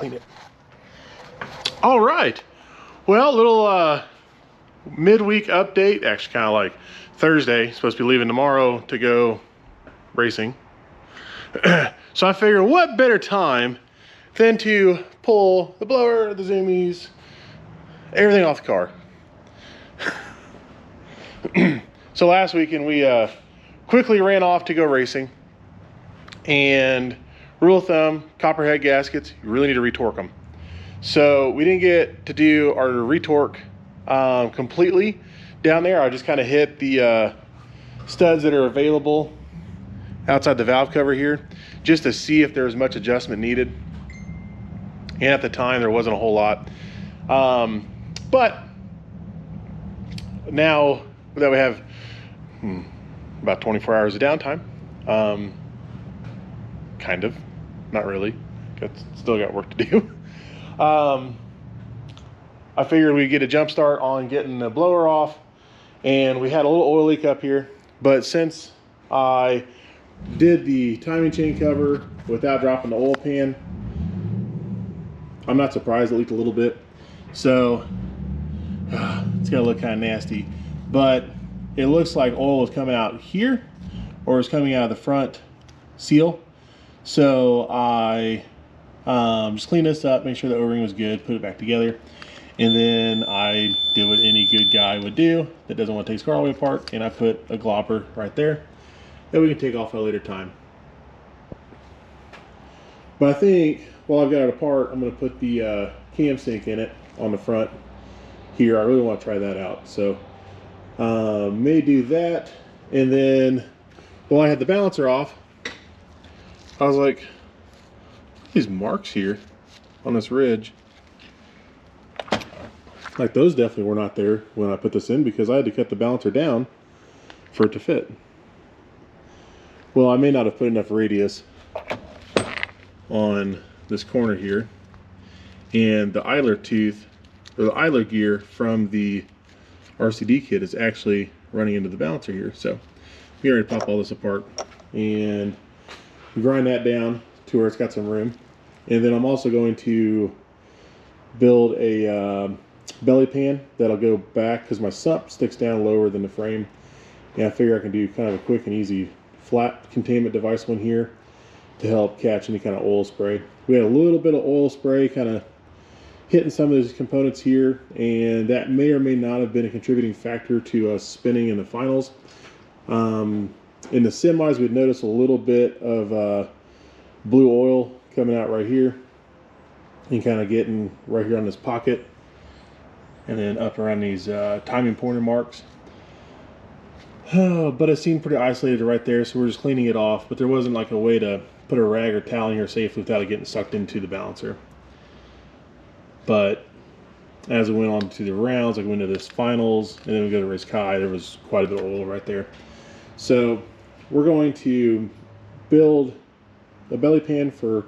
clean it. All right. Well, little midweek update. Actually, kind of like Thursday. Supposed to be leaving tomorrow to go racing. So I figured, what better time than to pull the blower, the zoomies, everything off the car. So last weekend we quickly ran off to go racing, and rule of thumb, copperhead gaskets, you really need to retorque them. So we didn't get to do our retorque completely down there. I just kind of hit the studs that are available outside the valve cover here, just to see if there was much adjustment needed. And at the time, there wasn't a whole lot. But now that we have about 24 hours of downtime, kind of, not really, still got work to do. I figured we'd get a jump start on getting the blower off, and we had a little oil leak up here, but since I did the timing chain cover without dropping the oil pan, I'm not surprised it leaked a little bit. So it's gonna look kind of nasty, but it looks like oil is coming out here or is coming out of the front seal. So I just cleaned this up, make sure the O-ring was good, put it back together, and then I did what any good guy would do that doesn't want to take his car all the way apart, and I put a glopper right there that we can take off at a later time. But I think while I've got it apart, I'm going to put the cam sync in it on the front here. I really want to try that out, so may do that. And then while I had the balancer off, I was like, these marks here on this ridge, like those definitely were not there when I put this in, because I had to cut the balancer down for it to fit. Well, I may not have put enough radius on this corner here, and the idler tooth, or the idler gear from the RCD kit is actually running into the balancer here. So we already pop all this apart and grind that down to where it's got some room. And then I'm also going to build a belly pan that'll go back, because my sump sticks down lower than the frame, and I figure I can do kind of a quick and easy flat containment device one here to help catch any kind of oil spray. We had a little bit of oil spray kind of hitting some of these components here, and that may or may not have been a contributing factor to us spinning in the finals. In the semis, we'd notice a little bit of blue oil coming out right here and kind of getting right here on this pocket, and then up around these timing pointer marks. But it seemed pretty isolated right there, so we're just cleaning it off. But there wasn't like a way to put a rag or towel in here safely without it getting sucked into the balancer. But as we went on to the rounds, like we went to this finals, and then we go to race Kai, there was quite a bit of oil right there. So we're going to build a belly pan for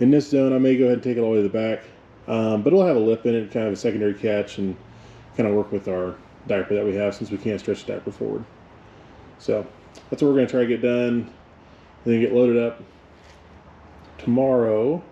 in this zone. I may go ahead and take it all the way to the back, but it'll have a lip in it, kind of a secondary catch, and kind of work with our diaper that we have, since we can't stretch the diaper forward. So that's what we're going to try to get done, and then get loaded up tomorrow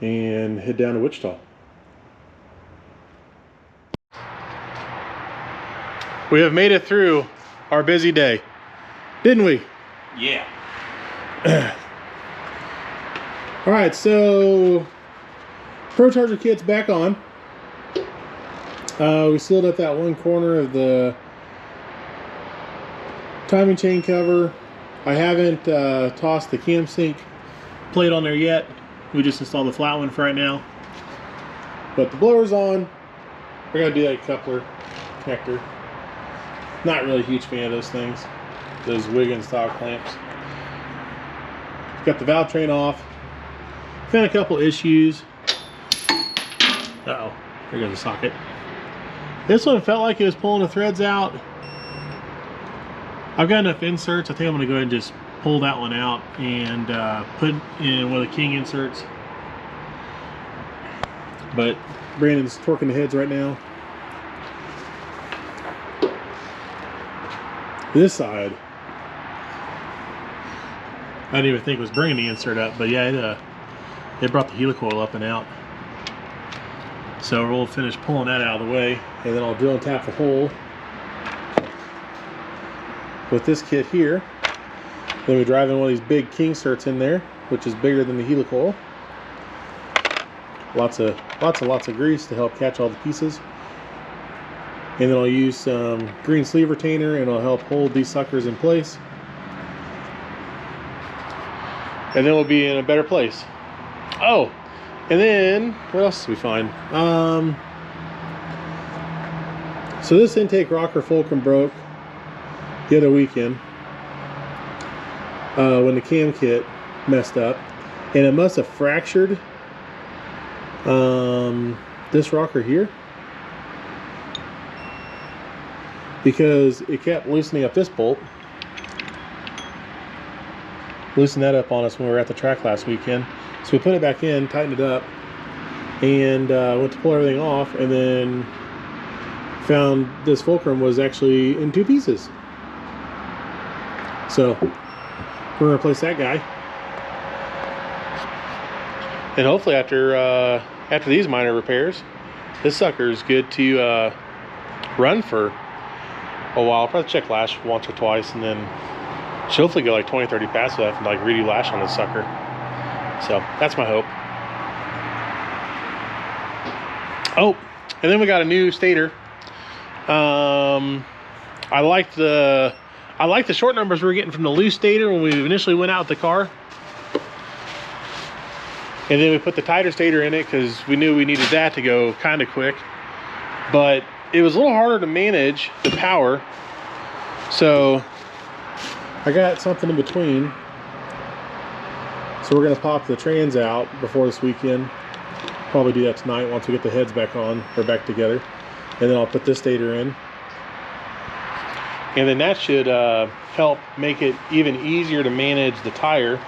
and head down to Wichita. We have made it through our busy day, didn't we? Yeah. All right, so Pro Charger kit's back on. We sealed up that one corner of the timing chain cover. I haven't tossed the cam sync plate on there yet. We just installed the flat one for right now. But the blower's on. We're gonna do that coupler connector. Not really a huge fan of those things, those Wiggins style clamps. Got the valve train off. Found a couple issues. Uh-oh, there goes the socket. This one felt like it was pulling the threads out. I've got enough inserts. I think I'm gonna go ahead and just pull that one out and put in one of the King inserts. But Brandon's torquing the heads right now. This side, I didn't even think it was bringing the insert up, but yeah, they brought the helicoil up and out. So we'll finish pulling that out of the way, and then I'll drill and tap the hole with this kit here. Then we drive in one of these big king certs in there, which is bigger than the helicoil. Lots of grease to help catch all the pieces. And then I'll use some green sleeve retainer, and it'll help hold these suckers in place. And then we'll be in a better place. Oh, and then what else did we find? So this intake rocker fulcrum broke the other weekend when the cam kit messed up, and it must have fractured this rocker here, because it kept loosening up this bolt. Loosened that up on us when we were at the track last weekend. So we put it back in, tightened it up, and went to pull everything off, and then found this fulcrum was actually in 2 pieces. So we're gonna replace that guy, and hopefully after these minor repairs, this sucker is good to run for a while. I'll probably check lash once or twice, and then should hopefully go like 20-30 passes left and like redo lash on this sucker. So that's my hope. Oh, and then we got a new stator. I like the short numbers we were getting from the loose stator when we initially went out with the car. And then we put the tighter stator in it because we knew we needed that to go kind of quick. But it was a little harder to manage the power. So I got something in between. So we're gonna pop the trans out before this weekend. Probably do that tonight once we get the heads back on, or back together. And then I'll put this stator in. And then that should help make it even easier to manage the tire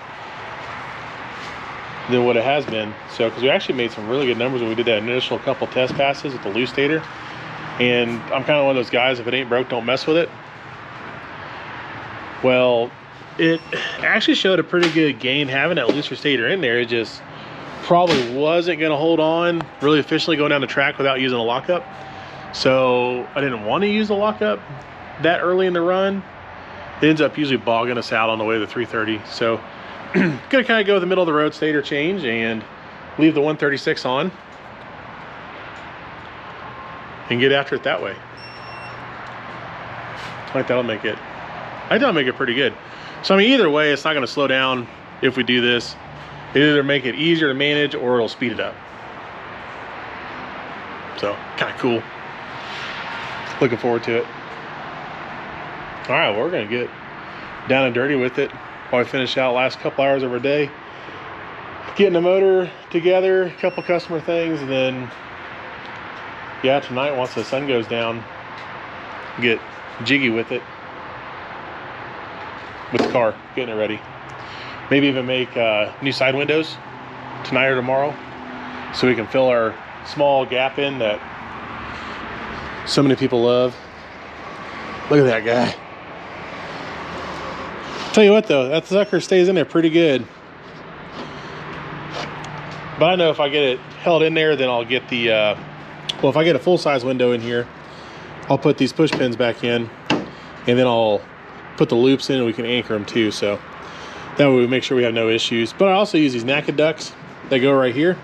than what it has been. So, because we actually made some really good numbers when we did that initial couple test passes with the loose stator. And I'm kind of one of those guys, if it ain't broke, don't mess with it. Well, it actually showed a pretty good gain having that looser stator in there. It just probably wasn't going to hold on really efficiently going down the track without using a lockup. So I didn't want to use the lockup that early in the run. It ends up usually bogging us out on the way to the 330. So gonna kind of go with the middle of the road stator change and leave the 136 on and get after it that way. I think that'll make it, I think that'll make it pretty good. So I mean, either way, it's not going to slow down if we do this. It'll either make it easier to manage or it'll speed it up. So kind of cool. Looking forward to it. All right, well, we're going to get down and dirty with it while we finish out last couple hours of our day. Getting the motor together, a couple customer things, and then, yeah, tonight, once the sun goes down, get jiggy with it. With the car, getting it ready. Maybe even make new side windows tonight or tomorrow, so we can fill our small gap in that so many people love. Look at that guy. Tell you what though, that sucker stays in there pretty good. But I know if I get it held in there, then I'll get the, well, if I get a full-size window in here, I'll put these push pins back in, and then I'll put the loops in and we can anchor them too. So that way we make sure we have no issues. But I also use these NACA ducts that go right here.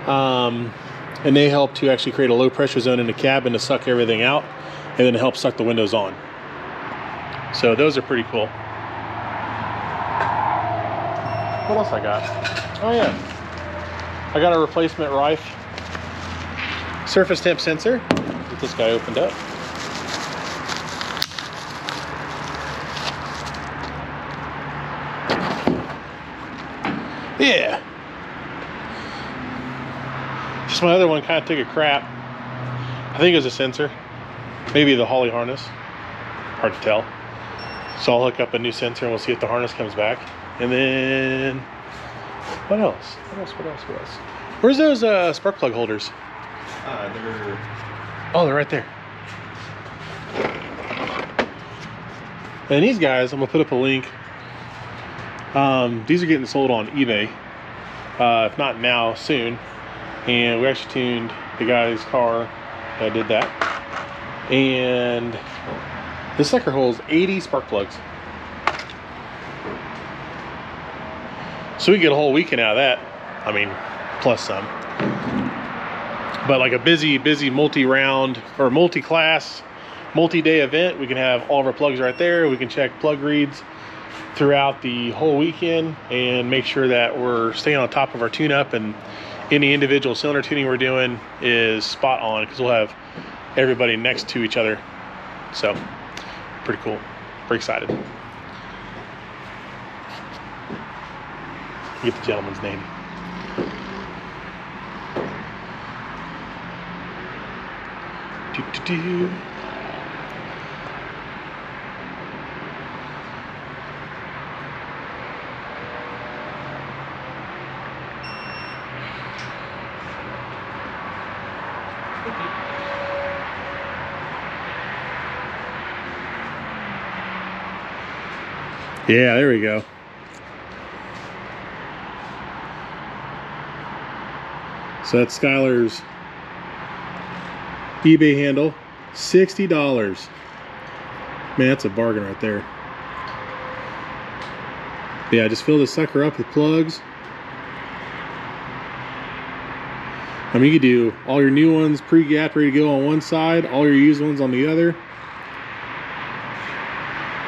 And they help to actually create a low pressure zone in the cabin to suck everything out, and then help suck the windows on. So those are pretty cool. What else I got? Oh yeah, I got a replacement Rife surface temp sensor. Get this guy opened up. Yeah. Just my other one kind of took a crap. I think it was a sensor. Maybe the Holly harness. Hard to tell. So I'll hook up a new sensor and we'll see if the harness comes back. And then, what else? What else? Where's those spark plug holders? Oh, they're right there. And these guys, I'm gonna put up a link. These are getting sold on eBay. if not now, soon. And we actually tuned the guy's car that did that. And this sucker holds 80 spark plugs. So we get a whole weekend out of that. I mean, plus some. But like a busy multi-round or multi-class, multi-day event, we can have all of our plugs right there. We can check plug reads throughout the whole weekend and make sure that we're staying on top of our tune-up, and any individual cylinder tuning we're doing is spot on, because we'll have everybody next to each other. So pretty cool, pretty excited. Get the gentleman's name. Yeah, there we go. So that's Skylar's eBay handle, $60. Man, that's a bargain right there. Yeah, just fill this sucker up with plugs. I mean, you could do all your new ones pre-gapped, ready to go on one side, all your used ones on the other.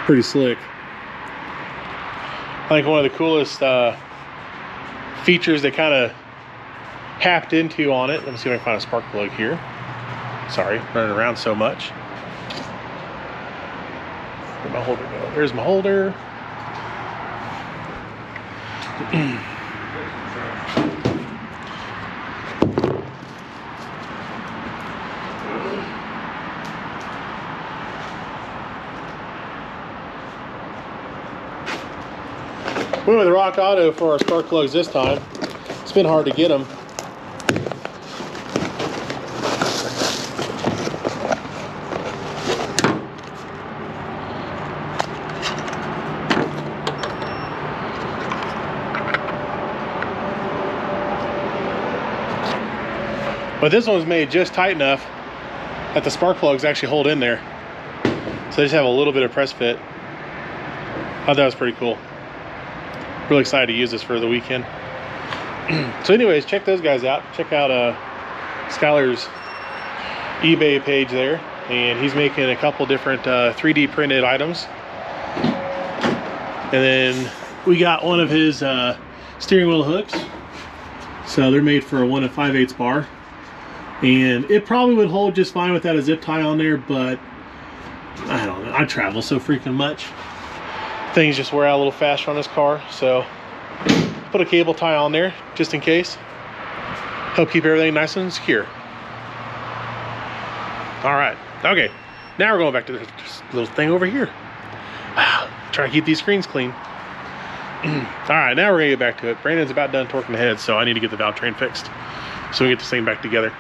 Pretty slick. I think one of the coolest features they kind of hacked into on it. Let me see if I can find a spark plug here. Sorry, running around so much. Where'd my holder go? There's my holder. Went with Rock Auto for our spark plugs this time. It's been hard to get them. But this one's made just tight enough that the spark plugs actually hold in there. So they just have a little bit of press fit. I thought that was pretty cool. Really excited to use this for the weekend. So anyways, check those guys out. Check out Skylar's eBay page there. And he's making a couple different 3D printed items. And then we got one of his steering wheel hooks. So they're made for a 1 5/8 bar. And it probably would hold just fine without a zip tie on there, but I don't know. I travel so freaking much. Things just wear out a little faster on this car, so put a cable tie on there just in case. Help keep everything nice and secure. All right, okay. Now we're going back to this little thing over here. Wow, trying to keep these screens clean. All right, now we're gonna get back to it. Brandon's about done torquing the head, so I need to get the valve train fixed so we get this thing back together.